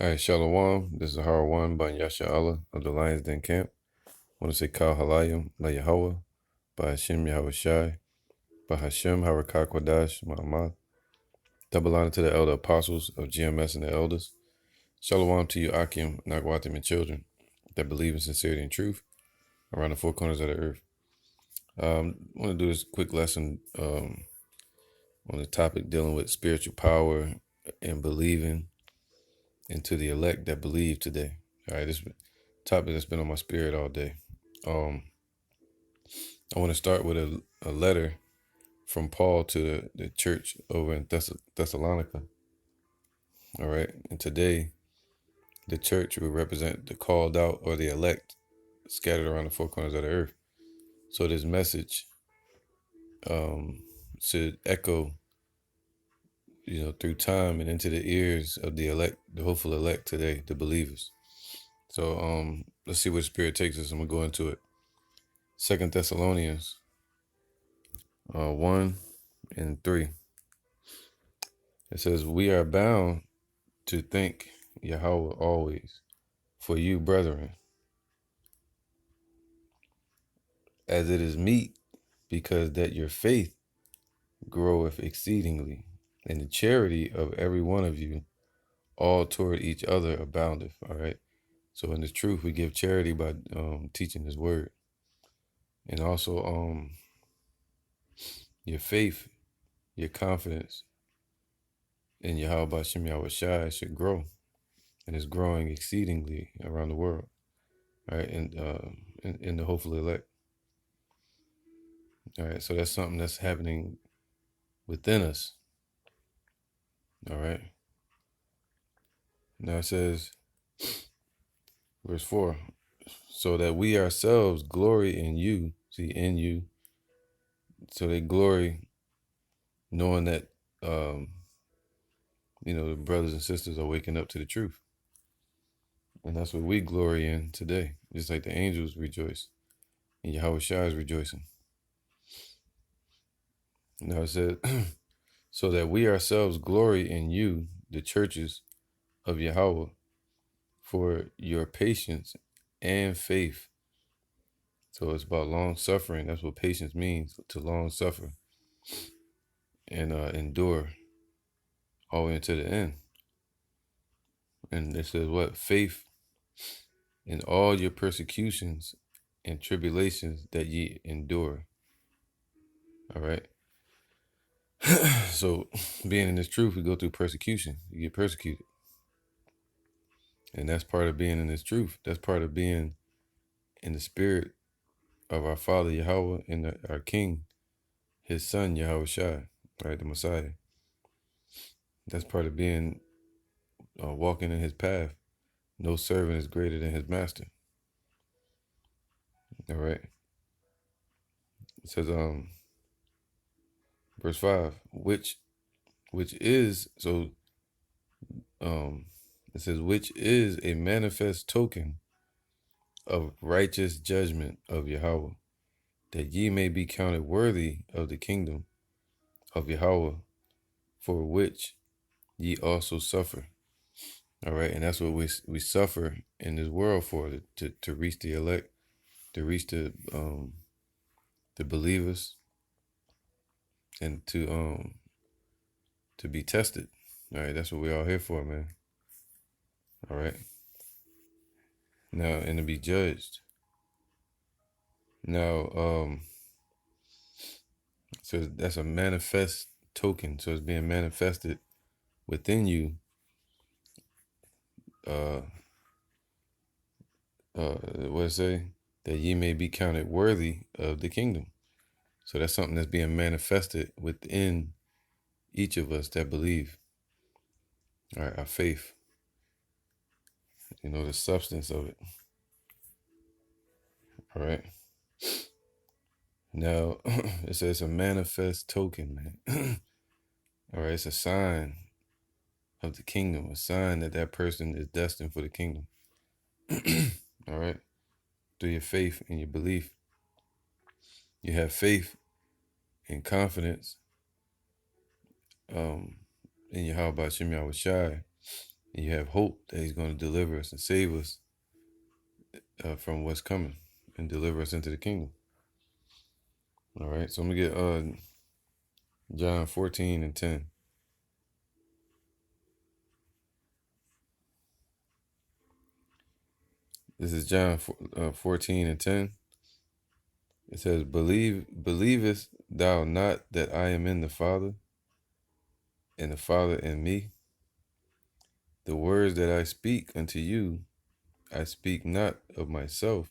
All right, Shalom. This is Har One by YASHARAHLA of the LIONZ Den Camp. I want to say Kal Halayim La Yahweh by Hashem Yahweh Shai by Hashem Harakah Kwadash Ma'amad. Double honor to the elder apostles of GMS and the elders. Shalom to you, Akim, Nagwatim, and children that believe in sincerity and truth around the four corners of the earth. I want to do this quick lesson on the topic dealing with spiritual power and believing into the elect that believe today. All right, this topic that's been on my spirit all day. I want to start with a letter from Paul to the church over in Thessalonica. All right, and today the church will represent the called out or the elect scattered around the four corners of the earth. So this message should echo, through time and into the ears of the elect, the hopeful elect today, the believers. So let's see where the Spirit takes us, and we'll go into it. 2 Thessalonians 1 and 3. It says, "We are bound to thank Yahweh always for you, brethren, as it is meet, because that your faith groweth exceedingly, and the charity of every one of you all toward each other aboundeth." All right. So in this truth, we give charity by teaching His word, and also your faith, your confidence in Yahweh Bashem Yahweh Shai should grow, and is growing exceedingly around the world. All right, and in the hopefully elect. All right, so that's something that's happening within us. All right. Now it says, verse 4, "So that we ourselves glory in you," see, in you. So they glory knowing that, the brothers and sisters are waking up to the truth. And that's what we glory in today. Just like the angels rejoice, and Yahweh Shai is rejoicing. Now it says, "So that we ourselves glory in you, the churches of Yahweh, for your patience and faith." So it's about long suffering. That's what patience means, to long suffer and endure all the way into the end. And it says what? "Faith in all your persecutions and tribulations that ye endure." All right. So being in this truth, we go through persecution. You get persecuted. And that's part of being in this truth. That's part of being in the spirit of our Father Yahweh and our King, His Son Yahweh Shai, right, the Messiah. That's part of being walking in His path. No servant is greater than his master. All right. It says, verse 5, which is, so it says, "Which is a manifest token of righteous judgment of Yahweh, that ye may be counted worthy of the kingdom of Yahweh, for which ye also suffer." All right, and that's what we suffer in this world for, to reach the elect, to reach the believers, and to be tested. All right, that's what we're all here for, man. All right. Now, and to be judged. Now, so that's a manifest token. So it's being manifested within you. What it say? That ye may be counted worthy of the kingdom. So that's something that's being manifested within each of us that believe. All right, our faith. The substance of it. All right. Now, it says a manifest token, man. All right, it's a sign of the kingdom, a sign that that person is destined for the kingdom. All right, through your faith and your belief. You have faith and confidence in Yahweh Bashem Yahweh Shai, And you have hope that he's going to deliver us and save us from what's coming and deliver us into the kingdom. All right, so I'm going to get John 14:10. This is John 14:10. It says, believest thou not that I am in the Father, and the Father in me? The words that I speak unto you, I speak not of myself,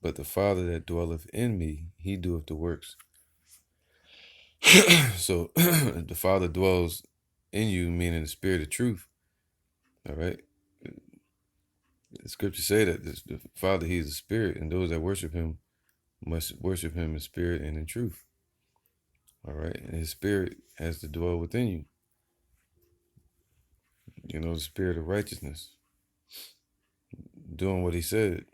but the Father that dwelleth in me, he doeth the works. So the Father dwells in you, meaning the Spirit of truth. All right. The scriptures say that the Father, he is a spirit, and those that worship him must worship him in spirit and in truth. All right. And his spirit has to dwell within you. You know, the spirit of righteousness, doing what he said,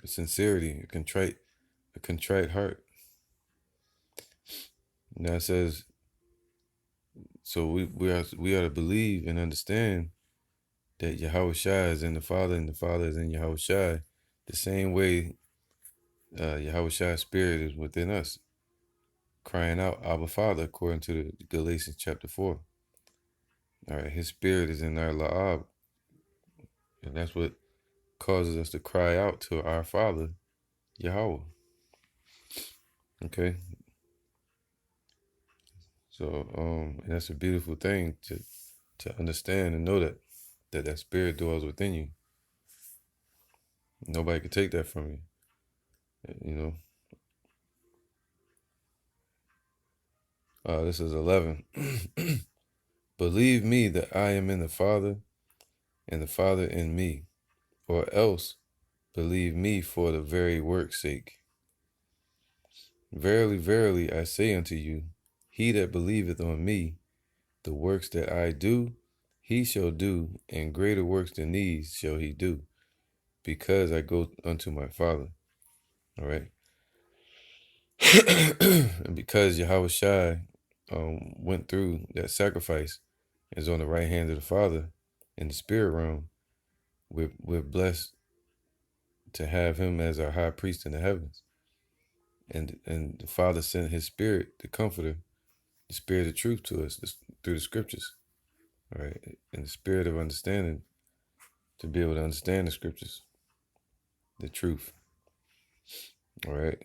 sincerity, a contrite heart. Now it says, so we are to believe and understand that Yahushua is in the Father and the Father is in Yahushua, the same way Yahushua's spirit is within us, crying out, Abba Father, according to the Galatians chapter 4. All right, his spirit is in our La'ab, and that's what causes us to cry out to our Father, Yahweh. Okay, so and that's a beautiful thing to understand and know that spirit dwells within you. Nobody can take that from you. You know, this is 11. Believe me that I am in the Father, and the Father in me, or else believe me for the very work's sake. Verily, verily, I say unto you, he that believeth on me, the works that I do, he shall do, and greater works than these shall he do, because I go unto my Father. All right. And because Yahushua went through that sacrifice, is on the right hand of the Father in the spirit realm, we're blessed to have him as our high priest in the heavens. And the Father sent his spirit, the comforter, the spirit of truth to us through the scriptures. All right. And the spirit of understanding to be able to understand the scriptures, the truth. All right.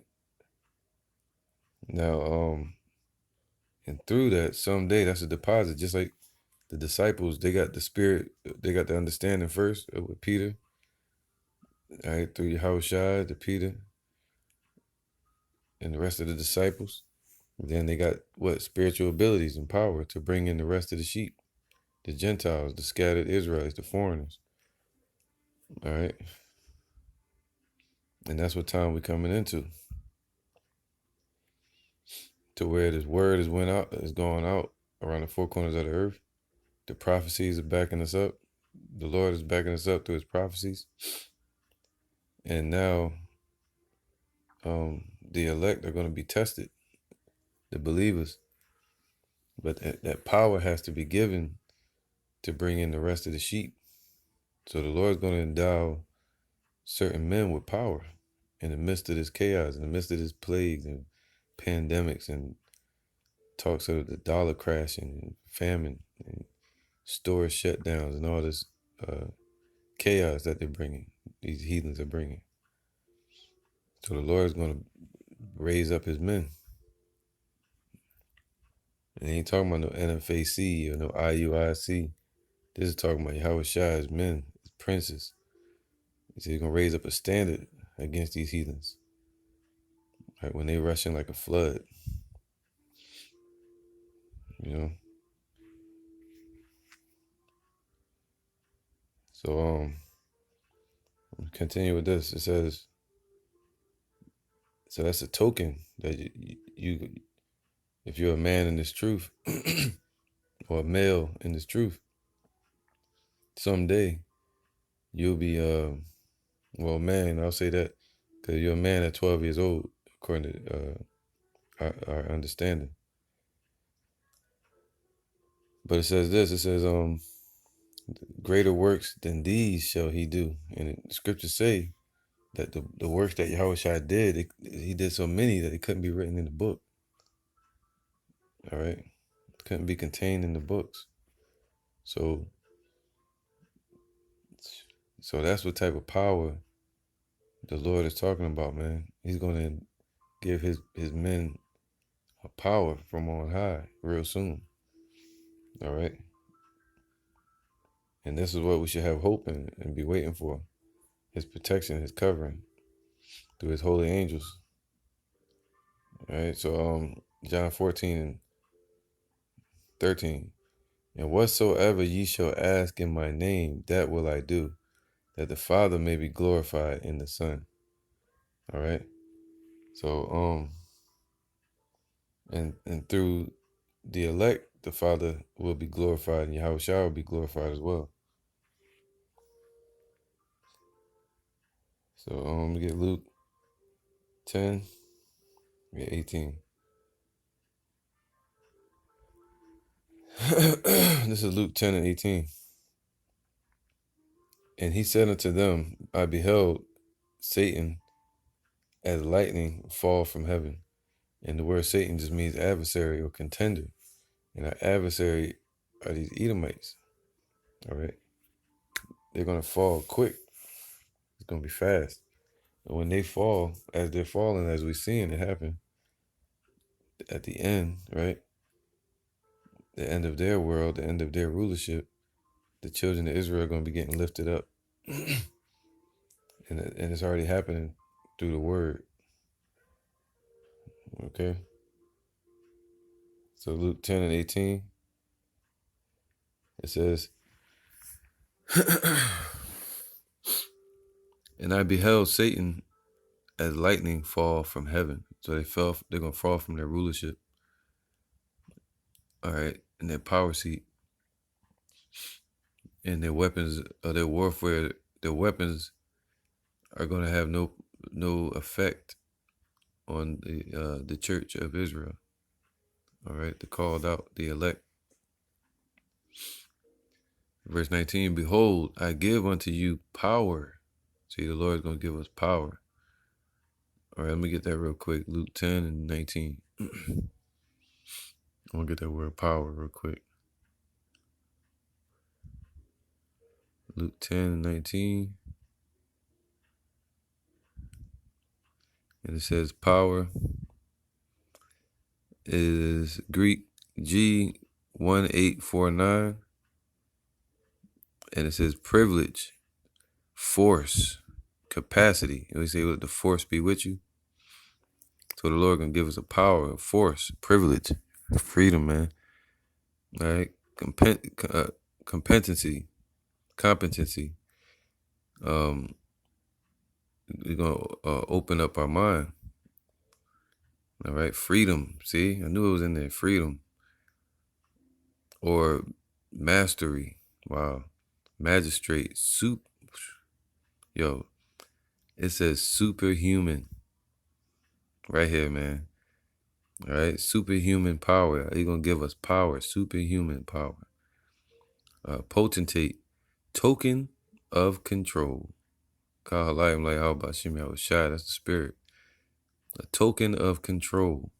Now, and through that, someday that's a deposit, just like the disciples, they got the spirit, they got the understanding first with Peter. All right, through Yahushua to Peter and the rest of the disciples. Then they got what? Spiritual abilities and power to bring in the rest of the sheep, the Gentiles, the scattered Israelites, the foreigners. All right. And that's what time we're coming into. To where this word is going out around the four corners of the earth. The prophecies are backing us up. The Lord is backing us up through his prophecies. And now the elect are going to be tested, the believers. But that power has to be given to bring in the rest of the sheep. So the Lord's going to endow certain men with power in the midst of this chaos, in the midst of this plagues and pandemics and talks of the dollar crashing and famine and store shutdowns and all this chaos that they're bringing, these heathens are bringing. So the Lord is going to raise up his men. And he ain't talking about no NFAC or no IUIC. This is talking about Yahushua's men, his princes. He said he's going to raise up a standard against these heathens. Right, when they rush in like a flood. You know? So, continue with this. It says, so that's a token that you if you're a man in this truth, or a male in this truth, someday you'll be, well, man, I'll say that, because you're a man at 12 years old, according to our understanding. But it says this, it says, Greater works than these shall he do. And the scriptures say that the works that Yahushua did, he did so many that it couldn't be written in the book. All right? It couldn't be contained in the books. So that's what type of power the Lord is talking about, man. He's going to give his men a power from on high real soon. All right? And this is what we should have hope in and be waiting for. His protection, his covering through his holy angels. All right? So John 14:13. And whatsoever ye shall ask in my name, that will I do, that the Father may be glorified in the Son. All right? So and through the elect, the Father will be glorified, and Yahushua will be glorified as well. So we get Luke 10, we get 18. This is Luke 10:18. And he said unto them, I beheld Satan as lightning fall from heaven. And the word Satan just means adversary or contender. And our adversary are these Edomites. All right? They're going to fall quick. It's going to be fast. And when they fall, as they're falling, as we're seeing it happen, at the end, right? The end of their world, the end of their rulership, the children of Israel are going to be getting lifted up. And it's already happening through the word. Okay? So Luke 10:18, it says, and I beheld Satan as lightning fall from heaven. So they're going to fall from their rulership. All right? And their power seat. And their weapons, their warfare, their weapons are going to have no effect on the church of Israel. All right? The called out, the elect. Verse 19, behold, I give unto you power. See, the Lord is going to give us power. All right, let me get that real quick. Luke 10:19. I'm going to get that word power real quick. Luke 10:19. And it says power is Greek G1849. And it says privilege, force, capacity. And we say, let the force be with you. So the Lord going to give us a power, a force, privilege, freedom, man. All right. Competency. We're going to open up our mind. All right. Freedom. See, I knew it was in there. Freedom. Or mastery. Wow. Magistrate. Yo, it says superhuman. Right here, man. All right. Superhuman power. He's going to give us power. Superhuman power. Potentate. Token of control. Kahalayim Layah Bashim Yahushua. That's the spirit. A token of control.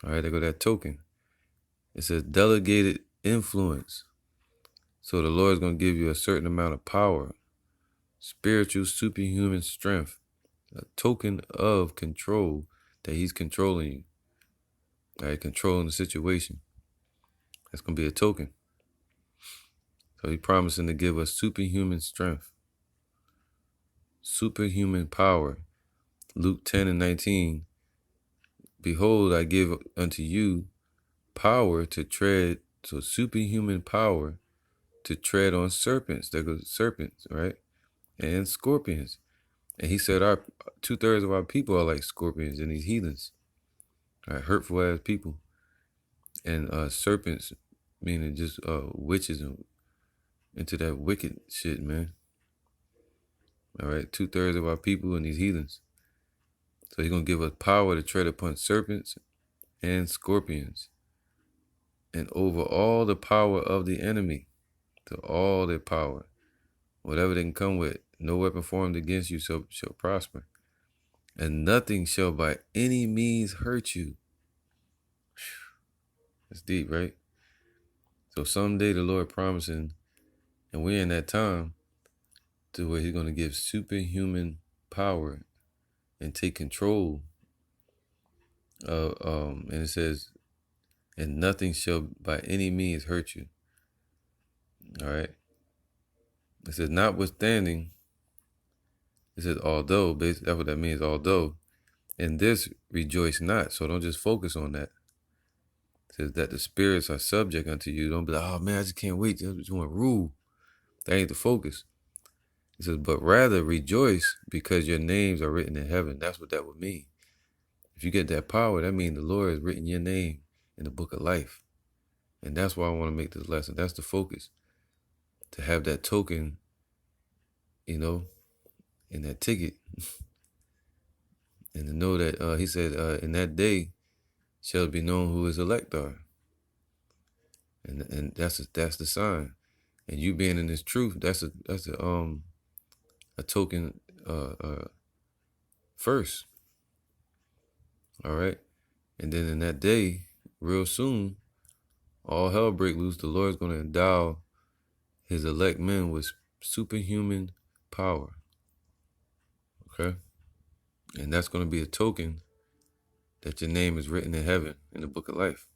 All right, there go that token. It says delegated influence. So the Lord is going to give you a certain amount of power. Spiritual, superhuman strength. A token of control that he's controlling you. All right, controlling the situation. That's going to be a token. So he's promising to give us superhuman strength. Superhuman power. Luke 10:19. Behold, I give unto you power to tread, so superhuman power to tread on serpents. There goes serpents, right? And scorpions. And he said 2/3 of our people are like scorpions and these heathens. Right? Hurtful ass people. And serpents, meaning just witches and into that wicked shit, man. All right, 2/3 of our people and these heathens. So he's going to give us power to tread upon serpents and scorpions and over all the power of the enemy. to all their power. Whatever they can come with, no weapon formed against you shall prosper. And nothing shall by any means hurt you. It's deep, right? So someday the Lord promising, and we're in that time to where he's going to give superhuman power and take control. And it says, and nothing shall by any means hurt you. All right. It says, notwithstanding, it says, although, basically, that's what that means, although, in this rejoice not. So don't just focus on that. It says that the spirits are subject unto you. Don't be like, oh man, I just can't wait. I just want to rule. That ain't the focus. It says, but rather rejoice because your names are written in heaven. That's what that would mean. If you get that power, that means the Lord has written your name in the book of life. And that's why I want to make this lesson. That's the focus. To have that token, in that ticket. And to know that, he said, in that day shall be known who his elect are. And that's the sign. And you being in this truth, that's a token first. All right. And then in that day, real soon, all hell break loose. The Lord's going to endow his elect men with superhuman power. Okay. And that's going to be a token that your name is written in heaven in the book of life.